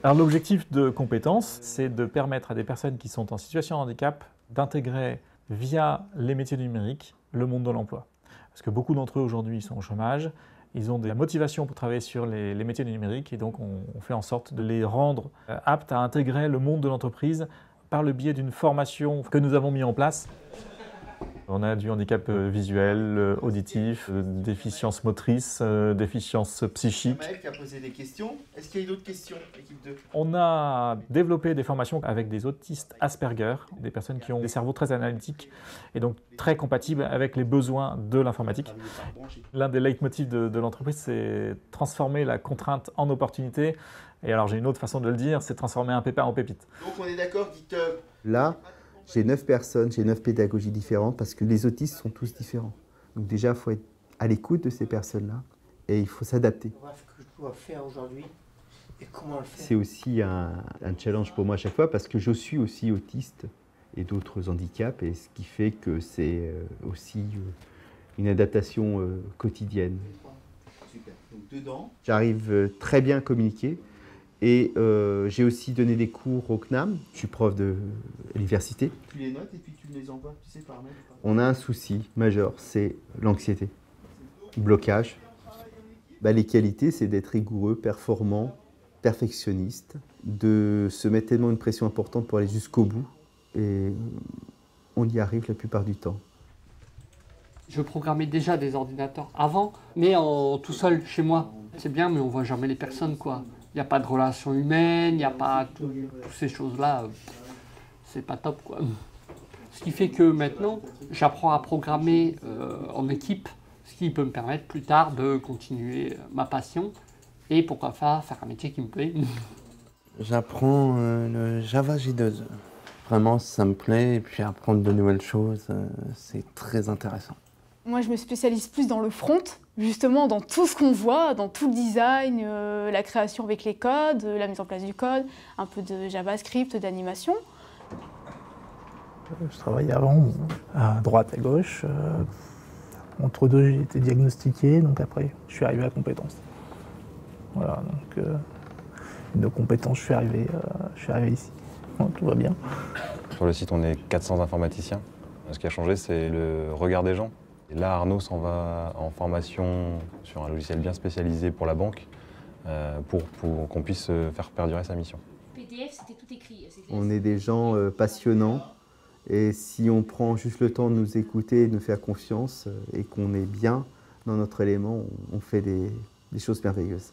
Alors l'objectif de compétences, c'est de permettre à des personnes qui sont en situation de handicap d'intégrer via les métiers du numérique le monde de l'emploi. Parce que beaucoup d'entre eux aujourd'hui sont au chômage, ils ont de la motivation pour travailler sur les métiers du numérique et donc on fait en sorte de les rendre aptes à intégrer le monde de l'entreprise par le biais d'une formation que nous avons mis en place. On a du handicap visuel, auditif, déficience motrice, déficience psychique. Maël qui a posé des questions. Est-ce qu'il y a d'autres questions, équipe 2? On a développé des formations avec des autistes Asperger, des personnes qui ont des cerveaux très analytiques et donc très compatibles avec les besoins de l'informatique. L'un des leitmotifs de l'entreprise, c'est transformer la contrainte en opportunité. Et alors j'ai une autre façon de le dire, c'est transformer un pépin en pépite. Donc on est d'accord, dites... Là, j'ai 9 personnes, j'ai 9 pédagogies différentes parce que les autistes sont tous différents. Donc déjà, il faut être à l'écoute de ces personnes-là et il faut s'adapter. Ce que je dois faire aujourd'hui et comment le faire. C'est aussi un challenge pour moi à chaque fois parce que je suis aussi autiste et d'autres handicaps et ce qui fait que c'est aussi une adaptation quotidienne. Super. Donc dedans. J'arrive très bien à communiquer. Et j'ai aussi donné des cours au CNAM, je suis prof de l'université. Tu les notes et puis tu me les envoies, tu sais, par mail. On a un souci majeur, c'est l'anxiété, blocage. Les qualités, c'est d'être rigoureux, performant, perfectionniste, de se mettre tellement une pression importante pour aller jusqu'au bout. Et on y arrive la plupart du temps. Je programmais déjà des ordinateurs avant, mais tout seul chez moi. C'est bien, mais on voit jamais les personnes, quoi. Il n'y a pas de relations humaines, il n'y a pas toutes ces choses-là. C'est pas top, quoi. Ce qui fait que maintenant, j'apprends à programmer en équipe, ce qui peut me permettre plus tard de continuer ma passion et pourquoi pas faire un métier qui me plaît. J'apprends le Java J2E. Vraiment, ça me plaît et puis apprendre de nouvelles choses, c'est très intéressant. Moi, je me spécialise plus dans le front, justement dans tout ce qu'on voit, dans tout le design, la création avec les codes, la mise en place du code, un peu de JavaScript, d'animation. Je travaillais avant à droite, à gauche. Entre deux, j'ai été diagnostiqué, donc après, je suis arrivé à compétences. Voilà, donc de compétences, je suis arrivé ici. Donc, tout va bien. Sur le site, on est 400 informaticiens. Ce qui a changé, c'est le regard des gens. Et là, Arnaud s'en va en formation sur un logiciel bien spécialisé pour la banque pour qu'on puisse faire perdurer sa mission. PDF, c'était tout écrit. On est des gens passionnants et si on prend juste le temps de nous écouter et de nous faire confiance et qu'on est bien dans notre élément, on fait des choses merveilleuses.